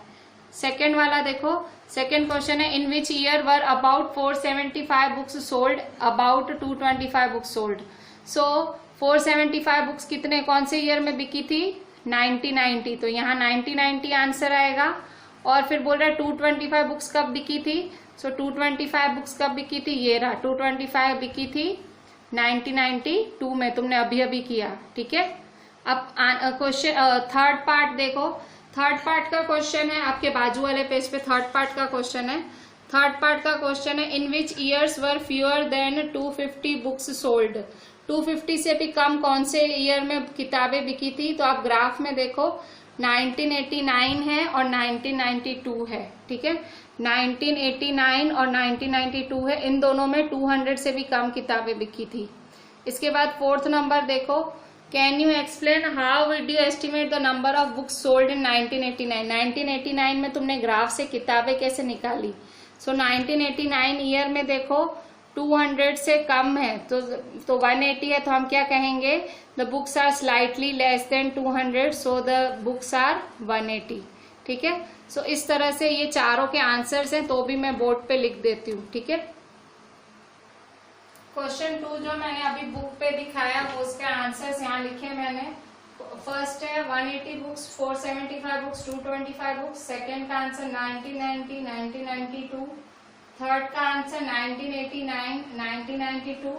सेकेंड वाला देखो, सेकेंड क्वेश्चन है in which year were about 475 books sold, about 225 books sold. So 475 books कितने कौन से ईयर में बिकी थी, 1990. तो यहाँ 1990 आंसर आएगा. और फिर बोल रहा है 225 बुक्स कब बिकी थी. सो 225 बुक्स कब बिकी थी, ये रहा 225 बिकी थी 1992 में, तुमने अभी अभी किया. ठीक है. अब क्वेश्चन थर्ड पार्ट देखो. थर्ड पार्ट का क्वेश्चन है आपके बाजू वाले पेज पे. थर्ड पार्ट का क्वेश्चन है. थर्ड पार्ट का क्वेश्चन है in which years were fewer than 250 books sold. 250 से भी कम कौन से ईयर में किताबें बिकी थी. तो आप ग्राफ में देखो 1989 है और 1992 है. ठीक है. 1989 और 1992 है, इन दोनों में 200 से भी कम किताबें बिकी थी. इसके बाद फोर्थ नंबर देखो, can you explain how would you estimate the number of books sold in 1989. 1989 में तुमने ग्राफ से किताबें कैसे निकाली. सो 1989 ईयर में देखो 200 से कम है तो 180 है, तो हम क्या कहेंगे the books are slightly less than 200, so the books are 180. ठीक है. सो इस तरह से ये चारों के आंसर्स हैं, तो भी मैं बोर्ड पे लिख देती हूँ. ठीक है. क्वेश्चन 2 जो मैंने अभी बुक पे दिखाया वो उसके आंसर्स यहाँ लिखे मैंने. फर्स्ट है 180 बुक्स, 475 बुक्स, 225 बुक्स. सेकंड का आंसर 1990, 1992. थर्ड का आंसर 1989, 1992.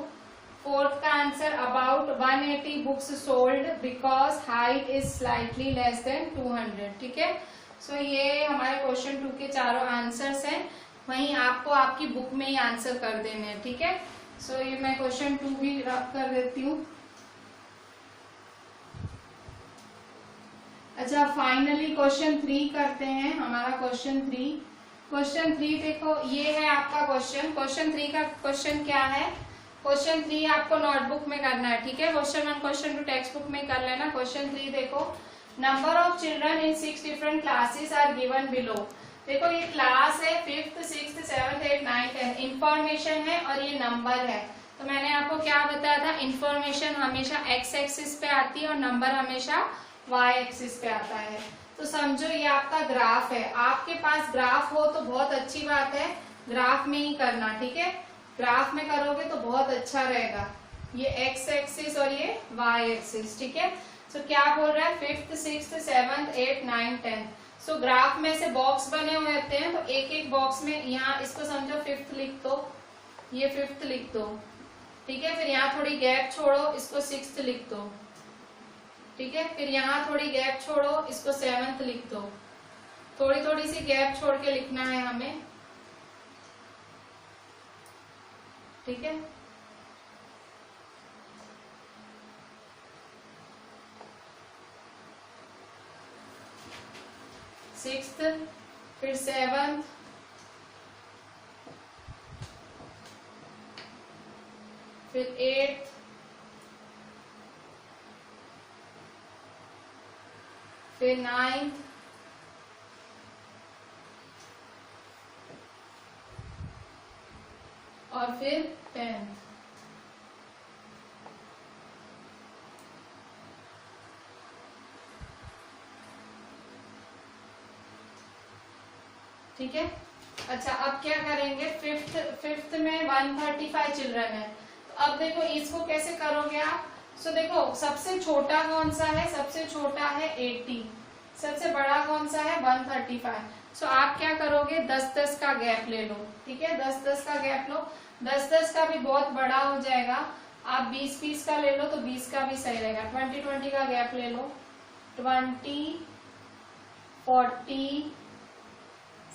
फोर्थ का answer about 180 books sold because height is slightly less than 200. ठीक है. सो ये हमारे क्वेश्चन 2 के चारों आंसर्स हैं. वहीं आपको आपकी बुक में ही आंसर कर देने हैं. ठीक है. सो ये मैं क्वेश्चन 2 भी रब कर देती हूँ. अच्छा, फाइनली क्वेश्चन 3 करते हैं. हमारा क्वेश्चन 3 देखो ये है आपका क्वेश्चन. क्वेश्चन 3 का क्वेश्चन क्या है. क्वेश्चन 3 आपको नोटबुक में करना है. ठीक है. क्वेश्चन 1, क्वेश्चन 2 टेक्स्ट बुक में कर लेना. क्वेश्चन 3 देखो, number of children in 6 different classes are given below. देखो ये क्लास है 5th, 6th, 7th, 8th, 9th, 10th. Information है और ये नंबर है. तो मैंने आपको क्या बताया था, इंफॉर्मेशन हमेशा एक्स एक्सिस पे आती है और नंबर हमेशा वाई एक्सिस पे आता है. तो समझो ये आपका ग्राफ है. आपके पास ग्राफ हो तो बहुत अच्छी बात है, ग्राफ में ही करना. ठीक है. ग्राफ में करोगे तो बहुत अच्छा रहेगा. ये एक्स एक्सिस और ये वाई एक्सिस. ठीक है. सो क्या बोल रहा है 5th, 6th, 7th, 8th, 9th, 10th. सो ग्राफ में से बॉक्स बने हुए रहते हैं, तो एक एक बॉक्स में यहाँ इसको समझो 5th लिख दो, ये 5th लिख दो. ठीक है. फिर यहाँ थोड़ी गैप छोड़ो, इसको 6th लिख दो. ठीक है. फिर यहाँ थोड़ी गैप छोड़ो, इसको 7th लिख दो. थोड़ी थोड़ी सी गैप छोड़ के लिखना है हमें, ठीक है। सिक्स्थ, फिर सेवंथ, फिर एट्थ, फिर नाइन्थ, और फिर 10th। ठीक है। अच्छा, अब क्या करेंगे, फिफ्थ में 135 चिल्ड्रन है। तो अब देखो इसको कैसे करोगे आप। सो देखो सबसे छोटा कौन सा है, सबसे छोटा है 80, सबसे बड़ा कौन सा है 135। सो आप क्या करोगे, 10-10 का गैप ले लो, ठीक है, 10-10 का गैप लो। 10-10 का भी बहुत बड़ा हो जाएगा, आप 20-20 का ले लो तो 20 का भी सही रहेगा। 20-20 का गैप ले लो, 20, 40,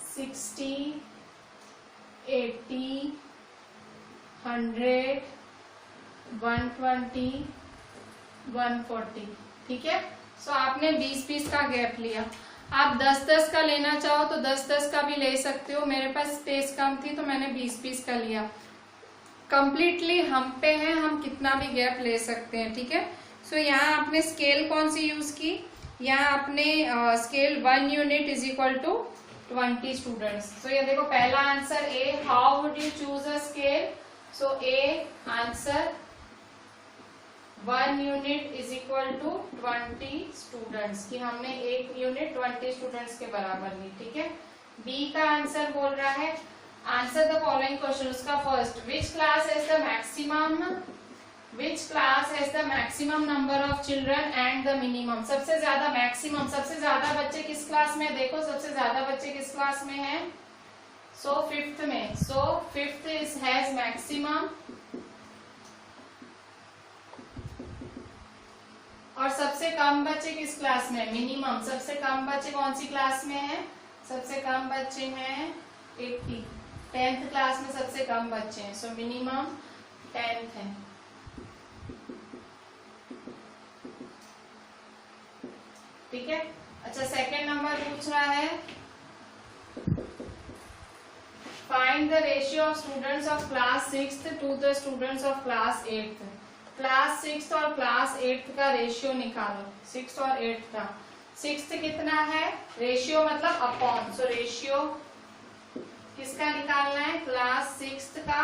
60, 80, 100, 120, 140, ठीक है। सो आपने 20-20 का गैप लिया। आप 10-10 का लेना चाहो तो 10-10 का भी ले सकते हो, मेरे पास स्पेस कम थी तो मैंने 20-20 का लिया। कंप्लीटली हम पे है, हम कितना भी गैप ले सकते हैं, ठीक है। सो यहाँ आपने स्केल कौन सी यूज की, यहाँ आपने scale 1 unit is equal to 20 students. So ये देखो पहला answer A, how would you choose a scale. So A answer 1 unit is equal to 20 students, कि हमने एक यूनिट 20 स्टूडेंट्स के बराबर ली, ठीक है। बी का आंसर बोल रहा है, आंसर द फॉलोइंग क्वेश्चन। उसका first, which class has the maximum number of children and the minimum. सबसे ज्यादा मैक्सिमम, सबसे ज्यादा बच्चे किस क्लास में, देखो सबसे ज्यादा बच्चे किस क्लास में हैं, सो फिफ्थ में। So fifth is has maximum, और सबसे कम बच्चे किस क्लास में, मिनिमम। सबसे कम बच्चे कौन सी क्लास में हैं, सबसे कम बच्चे हैं 80, 10th क्लास में सबसे कम बच्चे हैं, सो मिनिमम 10th है, ठीक है। अच्छा, सेकेंड नंबर पूछ रहा है, find the ratio of students of class 6th to the students of class 8th। Class 6th और क्लास 8th का रेशियो निकालो, 6th और 8th का। 6th कितना है, रेशियो मतलब अपॉन, सो रेशियो किसका निकालना है, क्लास 6th का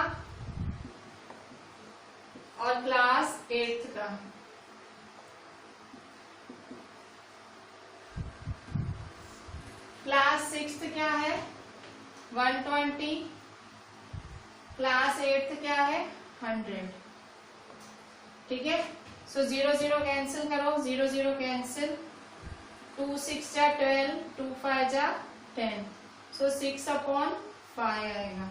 और क्लास 8th का। क्लास 6th क्या है 120, क्लास 8th क्या है 100, ठीक है। सो 0-0 कैंसिल करो, 0-0 कैंसिल, 2 6 जा 12, 2 5 जा 10, सो 6/5 आएगा।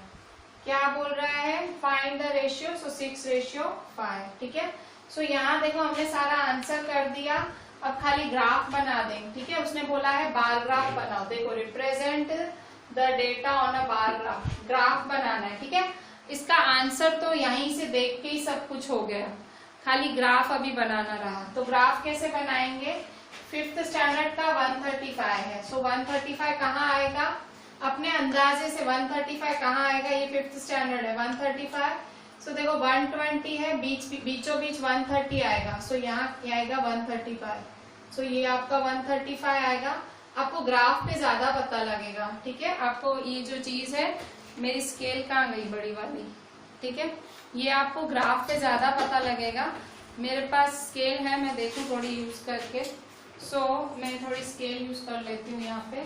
क्या बोल रहा है, फाइंड द रेशियो, सो 6/5, ठीक है। सो यहाँ देखो हमने सारा आंसर कर दिया, अब खाली ग्राफ बना दें, ठीक है। उसने बोला है बार ग्राफ बनाओ, देखो represent the data on a bar graph, graph बनाना है, ठीक है। इसका आंसर तो यहीं से देख के ही सब कुछ हो गया, खाली ग्राफ अभी बनाना रहा। तो ग्राफ कैसे बनाएंगे, 5th स्टैंडर्ड का 135 है, सो 135 कहाँ आएगा, अपने अंदाजे से 135 कहाँ आएगा, ये 5th स्टैंडर्ड है 135। सो देखो 120 है, बीचों बीच 130 आएगा, सो यहाँ आएगा 135, सो ये आपका 135 आएगा। आपको ग्राफ पे ज्यादा पता लगेगा, ठीक है। आपको ये जो चीज है, मेरी स्केल कहाँ गई बड़ी वाली, ठीक है, ये आपको ग्राफ पे ज्यादा पता लगेगा। मेरे पास स्केल है, मैं देखूं थोड़ी यूज करके, सो मैं थोड़ी स्केल यूज कर लेती हूँ यहाँ पे।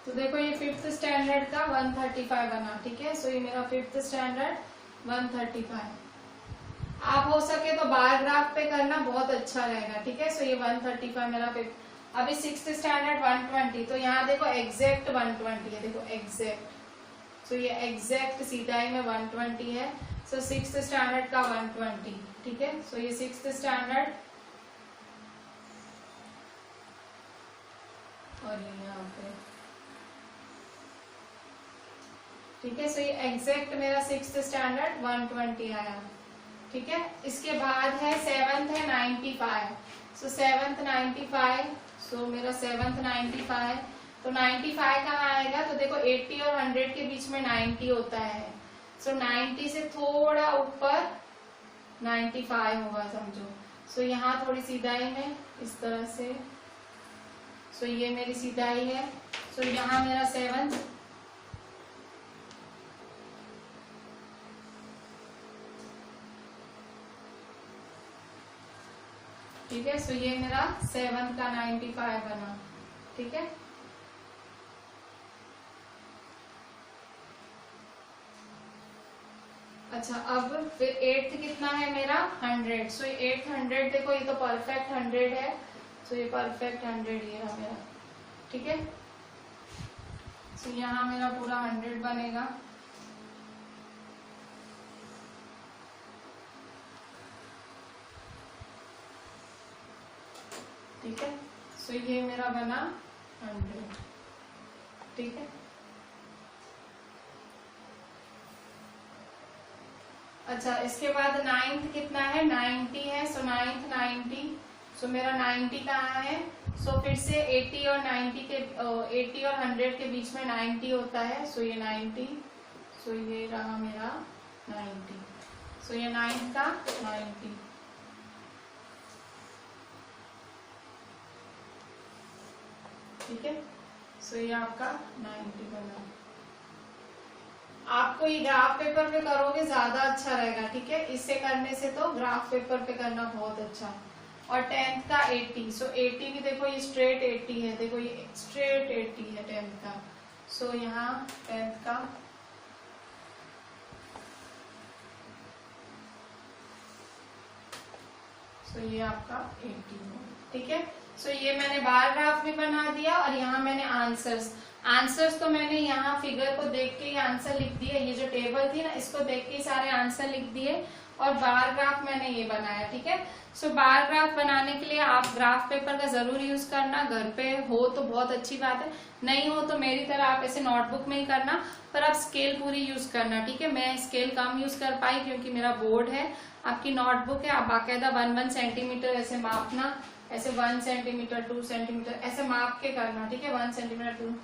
तो देखो ये 5th स्टैंडर्ड का 135 बना, ठीक है। सो ये मेरा 5th स्टैंडर्ड 135। आप हो सके तो बार ग्राफ पे करना, बहुत अच्छा रहेगा। ठीक है, सो ये 135 मेरा अभी 6th स्टैंडर्ड 120, तो यहाँ देखो एग्जैक्ट 120 है, देखो एग्जैक्ट, सो ये एग्जैक्ट सीधाई में 120 है। सो 6th स्टैंडर्ड का 120, ठीक है। सो ये 6th स्टैंडर्ड और ये यहाँ पे, ठीक है। सो ये एग्जैक्ट मेरा 6th स्टैंडर्ड 120 आया, ठीक है। इसके बाद है 7th है 95, सो 7th 95, सो मेरा 7th 95, तो 95 कहाँ आएगा, तो देखो 80 और 100 के बीच में 90 होता है, सो 90 से थोड़ा ऊपर 95 होगा समझो। सो यहाँ थोड़ी सीधाई में इस तरह से, सो ये मेरी सीधाई है। सो यहाँ मेरा 7th, ठीक है। सो ये मेरा 7th का 95 बना, ठीक है। अच्छा, अब फिर 8th कितना है मेरा 100, सो 8th 100, देखो ये तो परफेक्ट 100 है, सो ये परफेक्ट 100 ये रहा मेरा, ठीक है। सो यहाँ मेरा पूरा 100 बनेगा, ठीक है। सो ये मेरा बना 100, ठीक है। अच्छा, इसके बाद 9th कितना है 90 है, सो 9th 90, सो मेरा 90 कहाँ है, सो फिर से 80 और 90 के 80 और 100 के बीच में 90 होता है, सो ये 90, सो ये रहा मेरा 90, सो ये 9th का 90, ठीक है। सो ये आपका 90 बना। आपको ये ग्राफ पेपर पे करोगे ज्यादा अच्छा रहेगा, ठीक है। इससे करने से तो ग्राफ पेपर पे करना बहुत अच्छा। और 10th का 80, सो 80 भी देखो ये स्ट्रेट 80 है, देखो ये स्ट्रेट 80 है 10th का। सो यहाँ 10th का, सो ये आपका 80 है, ठीक है। सो ये मैंने बार ग्राफ भी बना दिया और यहाँ मैंने आंसर्स तो मैंने यहाँ फिगर को देख के ही आंसर लिख दिए, ये जो टेबल थी ना इसको देख के सारे आंसर लिख दिए, और बार ग्राफ मैंने ये बनाया, ठीक है। सो बार ग्राफ बनाने के लिए आप ग्राफ पेपर का जरूर यूज करना, घर पे हो तो बहुत अच्छी बात है, नहीं हो तो मेरी तरह आप ऐसे नोटबुक में ही करना, पर आप स्केल पूरी यूज करना, ठीक है। मैं स्केल कम यूज कर पाई क्योंकि मेरा बोर्ड है, आपकी नोटबुक है, आप बाकायदा 1 सेंटीमीटर ऐसे मापना, ऐसे 1 सेंटीमीटर 2 सेंटीमीटर ऐसे माप के करना, ठीक है। 1 सेंटीमीटर 2।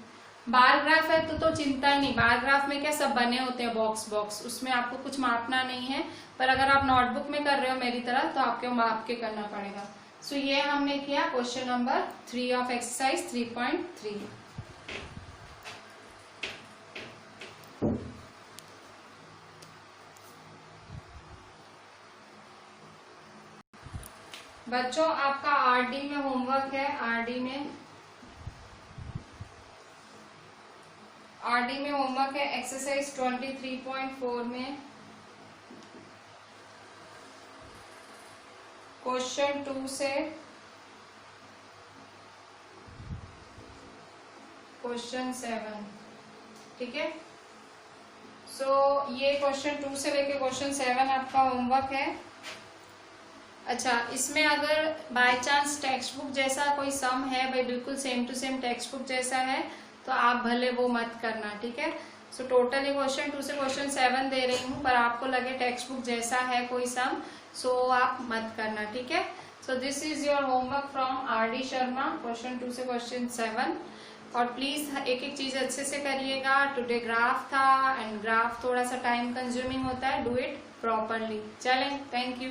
बार ग्राफ है तो चिंता ही नहीं, बार ग्राफ में क्या सब बने होते हैं बॉक्स, उसमें आपको कुछ मापना नहीं है, पर अगर आप नोटबुक में कर रहे हो मेरी तरह तो आपको माप के करना पड़ेगा। सो ये हमने किया क्वेश्चन नंबर 3 ऑफ एक्सरसाइज 3.3। बच्चों आपका आरडी में होमवर्क है, आरडी में होमवर्क है एक्सरसाइज 23.4 में क्वेश्चन 2 से क्वेश्चन 7, ठीक है। सो ये क्वेश्चन 2 से लेके क्वेश्चन 7 आपका होमवर्क है। अच्छा, इसमें अगर बाय चांस टेक्स्ट बुक जैसा कोई सम है, भाई बिल्कुल same to same text book जैसा है, तो आप भले वो मत करना, ठीक है। सो टोटली क्वेश्चन 2 से क्वेश्चन 7 दे रही हूँ, पर आपको लगे टेक्स्ट बुक जैसा है कोई सम, सो आप मत करना, ठीक है। So this is your homework from RD Sharma, question 2 से क्वेश्चन 7। और प्लीज एक एक चीज अच्छे से करिएगा। टुडे ग्राफ था एंड ग्राफ थोड़ा सा टाइम कंज्यूमिंग होता है, डू इट प्रॉपरली। चलें, थैंक यू।